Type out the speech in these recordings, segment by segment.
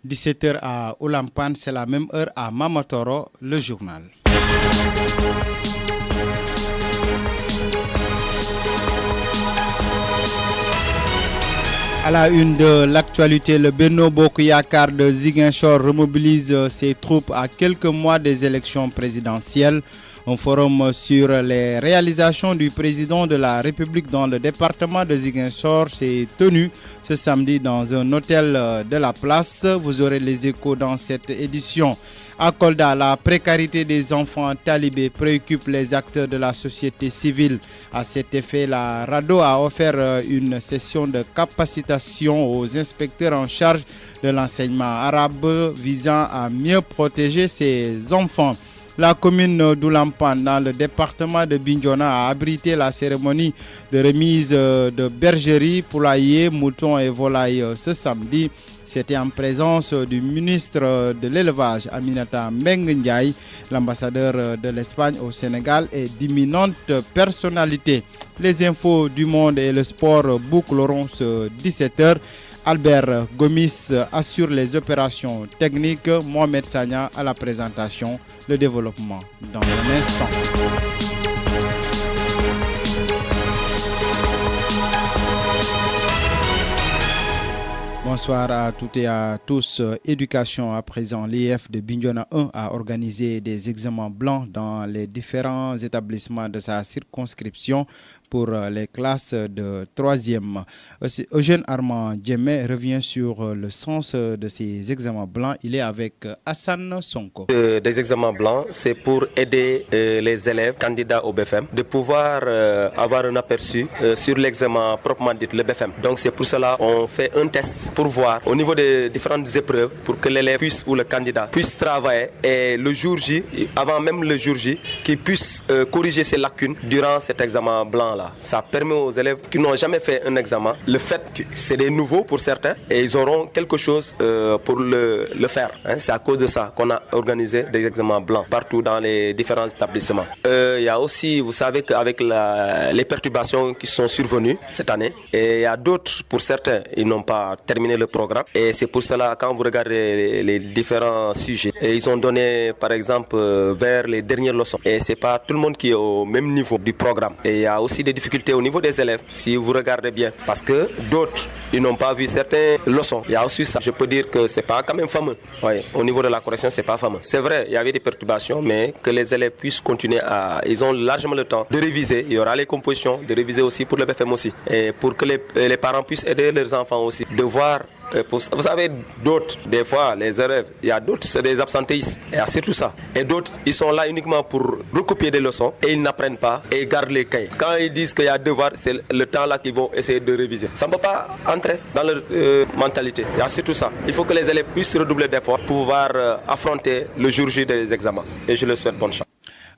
17h à Oulampane, c'est la même heure à Mamatoro, le journal. À la une de l'actualité, le Benno Bokk Yakaar de Ziguinchor remobilise ses troupes à quelques mois des élections présidentielles. Un forum sur les réalisations du président de la République dans le département de Ziguinchor s'est tenu ce samedi dans un hôtel de la place. Vous aurez les échos dans cette édition. À Kolda, la précarité des enfants talibés préoccupe les acteurs de la société civile. À cet effet, la RADDHO a offert une session de capacitation aux inspecteurs en charge de l'enseignement arabe visant à mieux protéger ces enfants. La commune d'Oulampane, dans le département de Bignona, a abrité la cérémonie de remise de bergeries, poulaillers, moutons et volailles ce samedi. C'était en présence du ministre de l'élevage, Aminata Mbengue Ndiaye, l'ambassadeur de l'Espagne au Sénégal et d'imminentes personnalités. Les infos du monde et le sport boucleront ce 17h. Albert Gomis assure les opérations techniques, Mohamed Sagna à la présentation, le développement dans un instant. Bonsoir à toutes et à tous. Éducation à présent. L'IEF de Bignona 1 a organisé des examens blancs dans les différents établissements de sa circonscription pour les classes de 3e. Eugène Armand Djemé revient sur le sens de ces examens blancs. Il est avec Hassan Sonko. Des examens blancs, c'est pour aider les élèves candidats au BFM de pouvoir avoir un aperçu sur l'examen proprement dit, le BFM. Donc c'est pour cela qu'on fait un test pour voir au niveau des différentes épreuves pour que l'élève puisse ou le candidat puisse travailler et le jour J, avant même le jour J, qu'il puisse corriger ses lacunes durant cet examen blanc. Ça permet aux élèves qui n'ont jamais fait un examen, le fait que c'est des nouveaux pour certains et ils auront quelque chose pour le faire. C'est à cause de ça qu'on a organisé des examens blancs partout dans les différents établissements. Il y a aussi, vous savez qu'avec les perturbations qui sont survenues cette année, et il y a d'autres, pour certains, ils n'ont pas terminé le programme et c'est pour cela quand vous regardez les différents sujets, et ils ont donné par exemple vers les dernières leçons et c'est pas tout le monde qui est au même niveau du programme et il y a aussi des difficultés au niveau des élèves si vous regardez bien parce que d'autres ils n'ont pas vu certaines leçons. Il y a aussi ça, je peux dire que c'est pas quand même fameux. Oui, au niveau de la correction c'est pas fameux. C'est vrai, il y avait des perturbations mais que les élèves puissent continuer ils ont largement le temps de réviser. Il y aura les compositions, de réviser aussi pour le BFM aussi et pour que les parents puissent aider leurs enfants aussi de voir. Vous savez, d'autres, des fois, les élèves, il y a d'autres, c'est des absentéistes. Et c'est tout ça. Et d'autres, ils sont là uniquement pour recopier des leçons et ils n'apprennent pas et ils gardent les cahiers. Quand ils disent qu'il y a devoir, c'est le temps là qu'ils vont essayer de réviser. Ça ne peut pas entrer dans leur mentalité. Il y a surtout ça. Il faut que les élèves puissent redoubler d'efforts pour pouvoir affronter le jour J des examens. Et je leur souhaite bonne chance.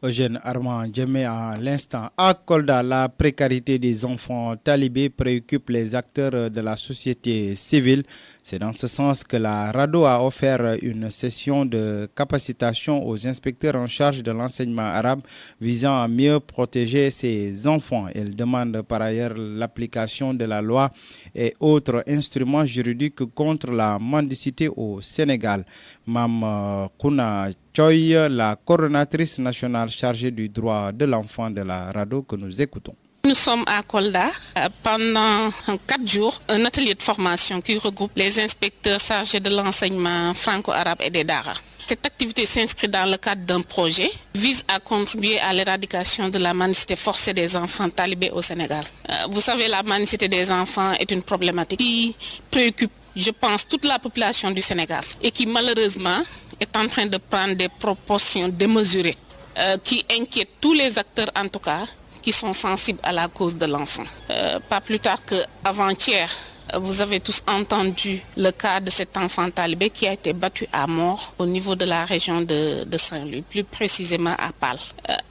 Eugène Armand Djemé à l'instant. À Kolda, la précarité des enfants talibés préoccupe les acteurs de la société civile. C'est dans ce sens que la RADDHO a offert une session de capacitation aux inspecteurs en charge de l'enseignement arabe visant à mieux protéger ces enfants. Elle demande par ailleurs l'application de la loi et autres instruments juridiques contre la mendicité au Sénégal. Mme Kouna Choy, la coordonnatrice nationale chargée du droit de l'enfant de la RADDHO que nous écoutons. Nous sommes à Kolda pendant 4 jours, un atelier de formation qui regroupe les inspecteurs chargés de l'enseignement franco-arabe et des Dara. Cette activité s'inscrit dans le cadre d'un projet vise à contribuer à l'éradication de la mendicité forcée des enfants talibés au Sénégal. Vous savez, la mendicité des enfants est une problématique qui préoccupe, je pense, toute la population du Sénégal et qui malheureusement est en train de prendre des proportions démesurées qui inquiètent tous les acteurs en tout cas qui sont sensibles à la cause de l'enfant. Pas plus tard qu'avant-hier, vous avez tous entendu le cas de cet enfant talibé qui a été battu à mort au niveau de la région de Saint-Louis, plus précisément à Pal.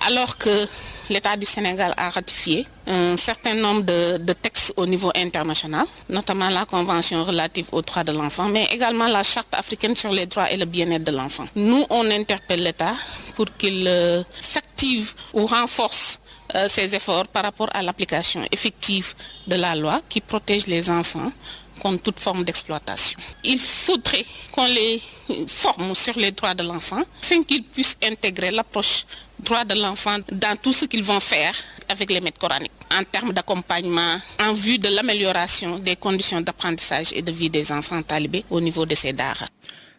Alors que l'État du Sénégal a ratifié un certain nombre de textes au niveau international, notamment la Convention relative aux droits de l'enfant, mais également la Charte africaine sur les droits et le bien-être de l'enfant. Nous, on interpelle l'État pour qu'il s'active ou renforce ses efforts par rapport à l'application effective de la loi qui protège les enfants contre toute forme d'exploitation. Il faudrait qu'on les forme sur les droits de l'enfant afin qu'ils puissent intégrer l'approche droits de l'enfant dans tout ce qu'ils vont faire avec les maîtres coraniques en termes d'accompagnement en vue de l'amélioration des conditions d'apprentissage et de vie des enfants talibés au niveau de ces daara.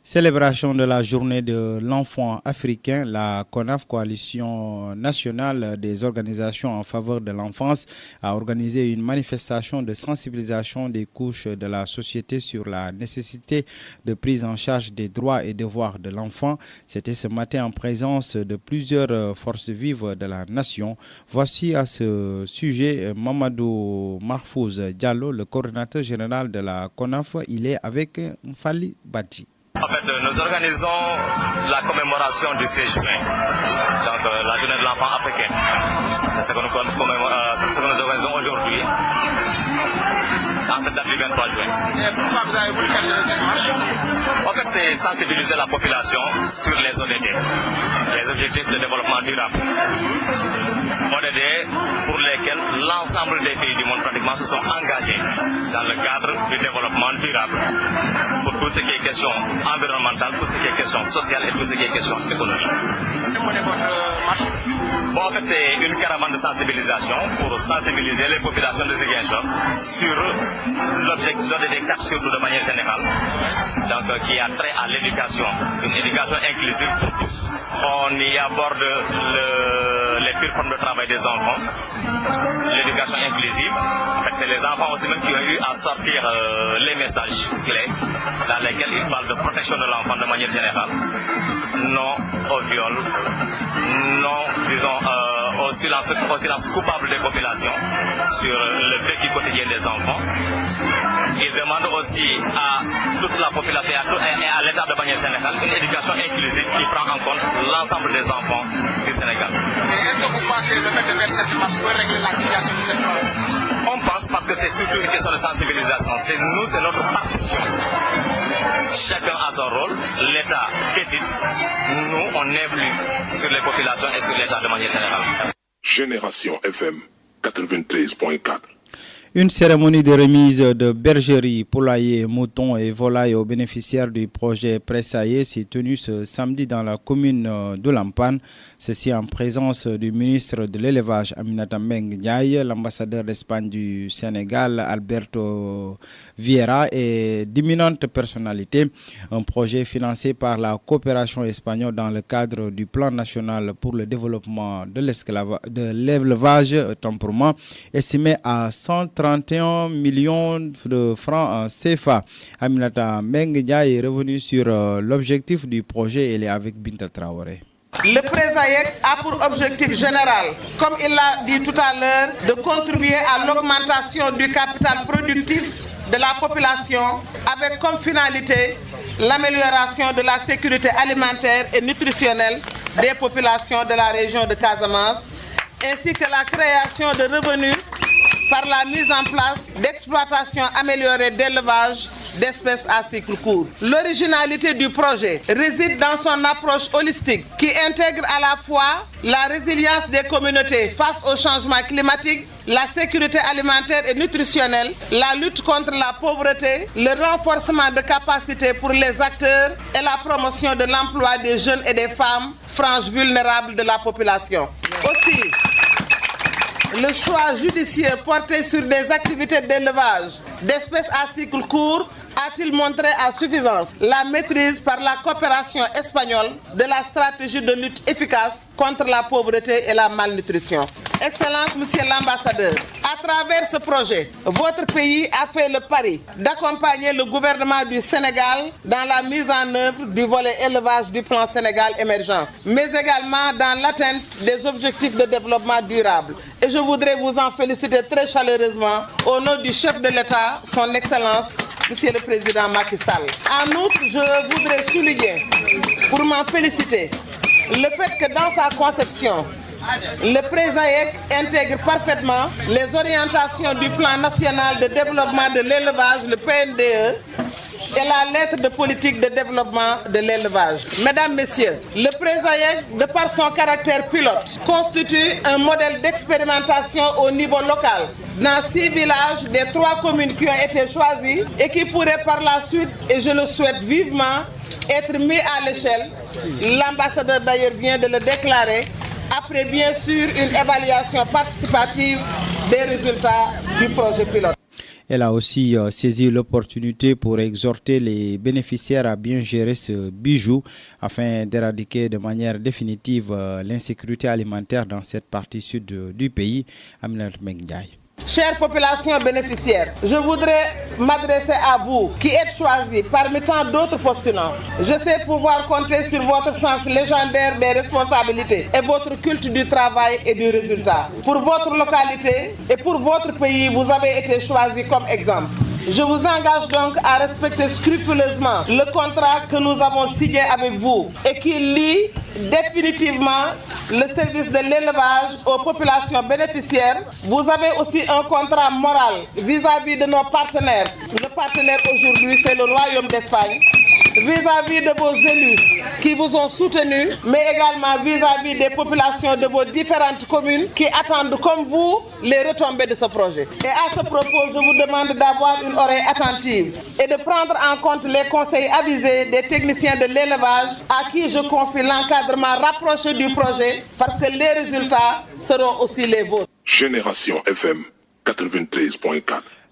Célébration de la journée de l'enfant africain, la CONAF, Coalition nationale des organisations en faveur de l'enfance, a organisé une manifestation de sensibilisation des couches de la société sur la nécessité de prise en charge des droits et devoirs de l'enfant. C'était ce matin en présence de plusieurs forces vives de la nation. Voici à ce sujet Mamadou Mahfouz Diallo, le coordinateur général de la CONAF. Il est avec Fali Bati. En fait, nous organisons la commémoration du 16 juin, donc la journée de l'enfant africain. C'est ce que nous organisons aujourd'hui, en cette date du 23 juin. Et pourquoi vous avez voulu faire cette marche? En fait, c'est sensibiliser la population sur les ODD, les objectifs de développement durable. ODD pour lesquels l'ensemble des pays du monde pratiquement se sont engagés dans le cadre du développement durable, pour tout ce qui est question environnementale, tout ce qui est question sociale et tout ce qui est question économique. Bon, en fait, c'est une caravane de sensibilisation pour sensibiliser les populations de Ziguinchor sur l'objectif d'ODD 4, surtout de manière générale, donc qui a trait à l'éducation, une éducation inclusive pour tous. On y aborde les pires formes de travail des enfants, l'éducation inclusive. En fait, c'est les enfants aussi même qui ont eu à sortir les messages clés dans lesquels ils parlent de protection de l'enfant de manière générale, non au viol, non, disons, au silence coupable des populations sur le vécu quotidien des enfants. Il demande aussi à toute la population et à l'État de manière générale une éducation inclusive qui prend en compte l'ensemble des enfants du Sénégal. Mais est-ce que vous pensez que le fait de faire cette marche peut régler la situation du Sénégal? On pense parce que c'est surtout une question de sensibilisation. C'est notre partition. Chacun a son rôle, l'État décide. Nous, on influe sur les populations et sur l'État de manière générale. Génération FM 93.4. Une cérémonie de remise de bergeries, poulaillers, moutons et volailles aux bénéficiaires du projet Pressaillé s'est tenue ce samedi dans la commune de Lampan. Ceci en présence du ministre de l'élevage Aminata Mbengue Ndiaye, l'ambassadeur d'Espagne du Sénégal Alberto Vieira et d'imminentes personnalités. Un projet financé par la coopération espagnole dans le cadre du plan national pour le développement de l'élevage, temporairement estimé à 131 millions de francs en CFA. Aminata Mbengue Ndiaye est revenu sur l'objectif du projet. Elle est avec Binta Traoré. Le Pressaillé a pour objectif général, comme il l'a dit tout à l'heure, de contribuer à l'augmentation du capital productif de la population avec comme finalité l'amélioration de la sécurité alimentaire et nutritionnelle des populations de la région de Casamance, ainsi que la création de revenus par la mise en place d'exploitations améliorées d'élevage d'espèces à cycle court. L'originalité du projet réside dans son approche holistique qui intègre à la fois la résilience des communautés face au changement climatique, la sécurité alimentaire et nutritionnelle, la lutte contre la pauvreté, le renforcement de capacités pour les acteurs et la promotion de l'emploi des jeunes et des femmes, franges vulnérables de la population. Aussi, le choix judicieux porté sur des activités d'élevage d'espèces à cycle court a-t-il montré à suffisance la maîtrise par la coopération espagnole de la stratégie de lutte efficace contre la pauvreté et la malnutrition. Excellence, Monsieur l'ambassadeur, à travers ce projet, votre pays a fait le pari d'accompagner le gouvernement du Sénégal dans la mise en œuvre du volet élevage du plan Sénégal émergent, mais également dans l'atteinte des objectifs de développement durable. Et je voudrais vous en féliciter très chaleureusement au nom du chef de l'État, son Excellence, Monsieur le Président Macky Sall. En outre, je voudrais souligner, pour m'en féliciter, le fait que dans sa conception, le Pressaillé intègre parfaitement les orientations du plan national de développement de l'élevage, le PNDE, et la lettre de politique de développement de l'élevage. Mesdames, Messieurs, le Pressaillé, de par son caractère pilote, constitue un modèle d'expérimentation au niveau local dans 6 villages des 3 communes qui ont été choisies et qui pourraient par la suite, et je le souhaite vivement, être mis à l'échelle. L'ambassadeur d'ailleurs vient de le déclarer, après bien sûr une évaluation participative des résultats du projet pilote. Elle a aussi saisi l'opportunité pour exhorter les bénéficiaires à bien gérer ce bijou afin d'éradiquer de manière définitive l'insécurité alimentaire dans cette partie sud du pays. Aminat Mengdiaye. Chères populations bénéficiaires, je voudrais m'adresser à vous qui êtes choisis parmi tant d'autres postulants. Je sais pouvoir compter sur votre sens légendaire des responsabilités et votre culte du travail et du résultat. Pour votre localité et pour votre pays, vous avez été choisis comme exemple. Je vous engage donc à respecter scrupuleusement le contrat que nous avons signé avec vous et qui lie définitivement le service de l'élevage aux populations bénéficiaires. Vous avez aussi un contrat moral vis-à-vis de nos partenaires. Le partenaire aujourd'hui, c'est le Royaume d'Espagne. Vis-à-vis de vos élus qui vous ont soutenus, mais également vis-à-vis des populations de vos différentes communes qui attendent comme vous les retombées de ce projet. Et à ce propos, je vous demande d'avoir une oreille attentive et de prendre en compte les conseils avisés des techniciens de l'élevage à qui je confie l'encadrement rapproché du projet parce que les résultats seront aussi les vôtres. Génération FM 93.4.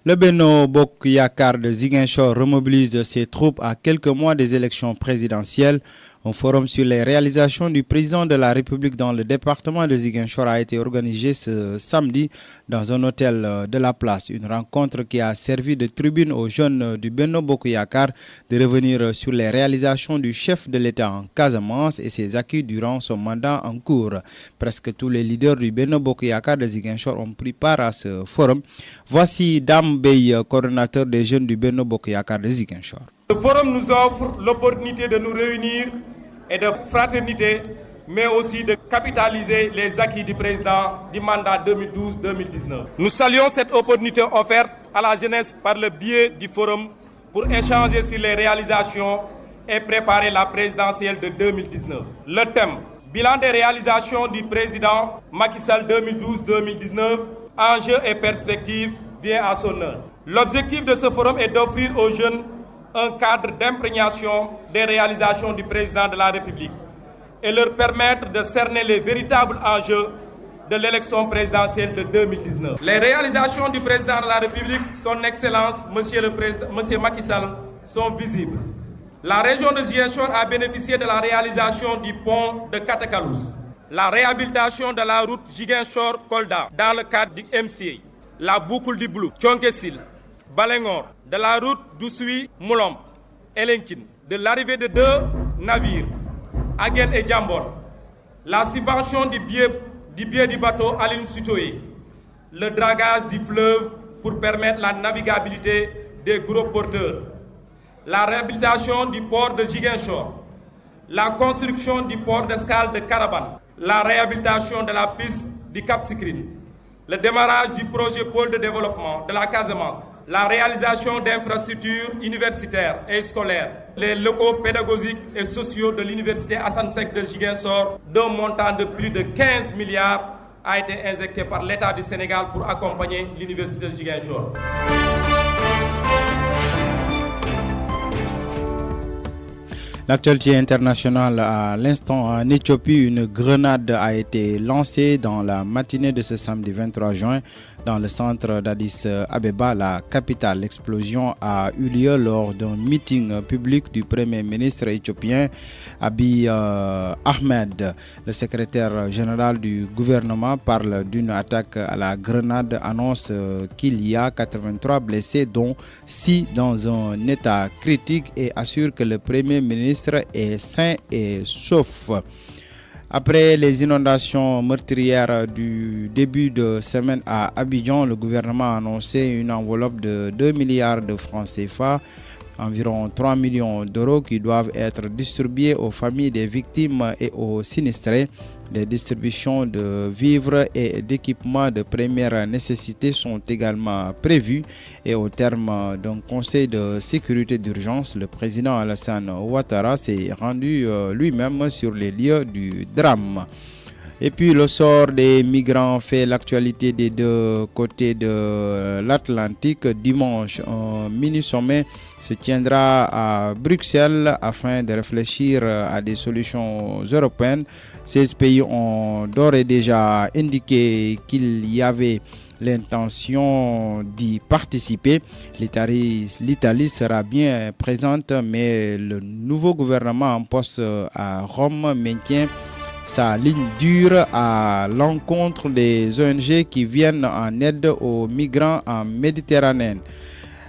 Le Benno Bokk Yakaar de Ziguinchor remobilise ses troupes à quelques mois des élections présidentielles. Un forum sur les réalisations du président de la République dans le département de Ziguinchor a été organisé ce samedi dans un hôtel de la place. Une rencontre qui a servi de tribune aux jeunes du Benno Bokk Yakaar de revenir sur les réalisations du chef de l'État en Casamance et ses acquis durant son mandat en cours. Presque tous les leaders du Benno Bokk Yakaar de Ziguinchor ont pris part à ce forum. Voici Dame Bey, coordonnateur des jeunes du Benno Bokk Yakaar de Ziguinchor. Le forum nous offre l'opportunité de nous réunir et de fraternité, mais aussi de capitaliser les acquis du président du mandat 2012-2019. Nous saluons cette opportunité offerte à la jeunesse par le biais du forum pour échanger sur les réalisations et préparer la présidentielle de 2019. Le thème, bilan des réalisations du président Macky Sall 2012-2019, enjeux et perspectives, vient à son heure. L'objectif de ce forum est d'offrir aux jeunes un cadre d'imprégnation des réalisations du président de la République et leur permettre de cerner les véritables enjeux de l'élection présidentielle de 2019. Les réalisations du président de la République, son Excellence, Monsieur Macky Sall, sont visibles. La région de Ziguinchor a bénéficié de la réalisation du pont de Katakalouz, la réhabilitation de la route Ziguinchor-Kolda dans le cadre du MCA, la boucle du Blou, Thionkesil, Balengor, de la route d'Oussouy-Moulomb, Elenkin, de l'arrivée de 2 navires, Agen et Djambor, la subvention du billet du bateau Aline Sutoé, le dragage du fleuve pour permettre la navigabilité des gros porteurs, la réhabilitation du port de Ziguinchor, la construction du port d'escale de Caraban, la réhabilitation de la piste du Cap Skirring, le démarrage du projet pôle de développement de la Casamance, la réalisation d'infrastructures universitaires et scolaires, les locaux pédagogiques et sociaux de l'université Assane Seck de Ziguinchor, d'un montant de plus de 15 milliards, a été injecté par l'État du Sénégal pour accompagner l'université de Ziguinchor. L'actualité internationale à l'instant en Éthiopie, une grenade a été lancée dans la matinée de ce samedi 23 juin dans le centre d'Addis Abeba, la capitale. L'explosion a eu lieu lors d'un meeting public du Premier ministre éthiopien Abiy Ahmed. Le secrétaire général du gouvernement parle d'une attaque à la grenade, annonce qu'il y a 83 blessés dont 6 dans un état critique et assure que le Premier ministre est sain et sauf. Après les inondations meurtrières du début de semaine à Abidjan, le gouvernement a annoncé une enveloppe de 2 milliards de francs CFA, environ 3 millions d'euros qui doivent être distribués aux familles des victimes et aux sinistrés. Des distributions de vivres et d'équipements de première nécessité sont également prévues et au terme d'un conseil de sécurité d'urgence, le président Alassane Ouattara s'est rendu lui-même sur les lieux du drame. Et puis le sort des migrants fait l'actualité des deux côtés de l'Atlantique. Dimanche, un mini-sommet se tiendra à Bruxelles afin de réfléchir à des solutions européennes. 16 pays ont d'ores et déjà indiqué qu'il y avait l'intention d'y participer. L'Italie sera bien présente, mais le nouveau gouvernement en poste à Rome maintient sa ligne dure à l'encontre des ONG qui viennent en aide aux migrants en Méditerranée.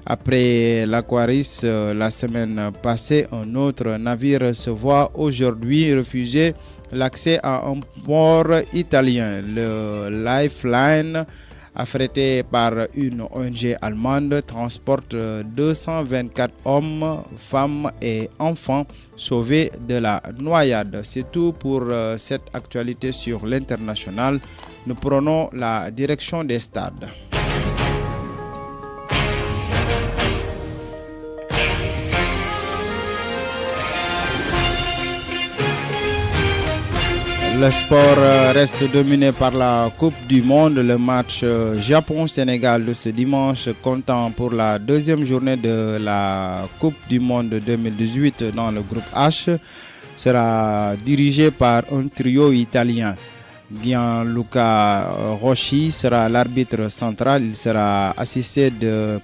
Après l'Aquarius la semaine passée, un autre navire se voit aujourd'hui refuser l'accès à un port italien. Le Lifeline, affrété par une ONG allemande, transporte 224 hommes, femmes et enfants sauvés de la noyade. C'est tout pour cette actualité sur l'international. Nous prenons la direction des stades. Le sport reste dominé par la Coupe du Monde. Le match Japon-Sénégal de ce dimanche, comptant pour la deuxième journée de la Coupe du Monde 2018 dans le groupe H, sera dirigé par un trio italien. Gianluca Rossi sera l'arbitre central. Il sera assisté de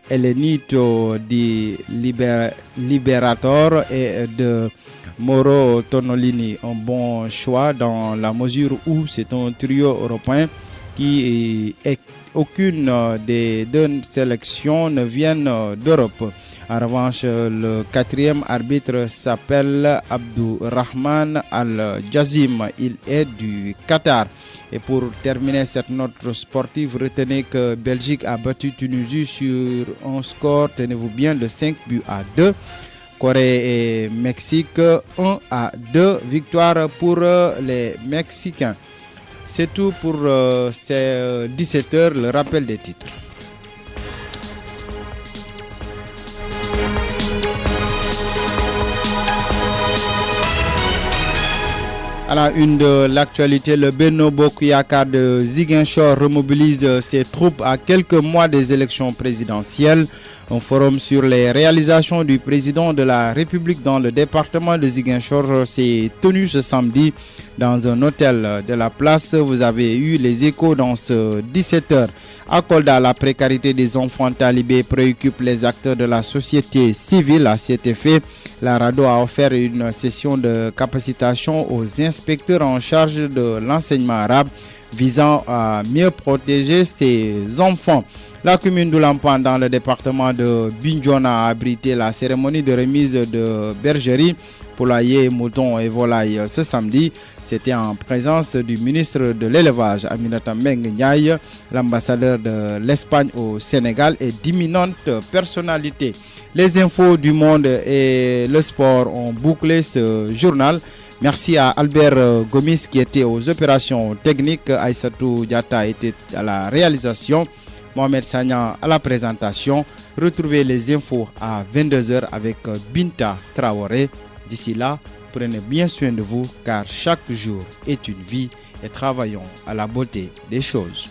Elenito Di Liberator et de Mauro Tonolini. Un bon choix dans la mesure où c'est un trio européen qui aucune des deux sélections ne viennent d'Europe. En revanche, le quatrième arbitre s'appelle Abdourahman Al-Jazim. Il est du Qatar. Et pour terminer cette note sportive, retenez que Belgique a battu Tunisie sur un score, tenez-vous bien, de 5-2. Corée et Mexique 1-2, victoire pour les Mexicains. C'est tout pour ces 17h, le rappel des titres. À la une de l'actualité, le Benno Bokk Yakaar de Ziguinchor remobilise ses troupes à quelques mois des élections présidentielles. Un forum sur les réalisations du président de la République dans le département de Ziguinchor s'est tenu ce samedi dans un hôtel de la place. Vous avez eu les échos dans ce 17h. À Kolda, la précarité des enfants talibés préoccupe les acteurs de la société civile. À cet effet, la RADDHO a offert une session de capacitation aux inspecteurs en charge de l'enseignement arabe visant à mieux protéger ces enfants. La commune d'Oulampan dans le département de Bignona a abrité la cérémonie de remise de bergerie, poulailler, moutons et volailles ce samedi. C'était en présence du ministre de l'élevage Aminata Mbengue Ndiaye, l'ambassadeur de l'Espagne au Sénégal et d'imminentes personnalités. Les infos du monde et le sport ont bouclé ce journal. Merci à Albert Gomis qui était aux opérations techniques. Aïssatou Diatta était à la réalisation. Mohamed Sagnan à la présentation. Retrouvez les infos à 22h avec Binta Traoré. D'ici là, prenez bien soin de vous car chaque jour est une vie et travaillons à la beauté des choses.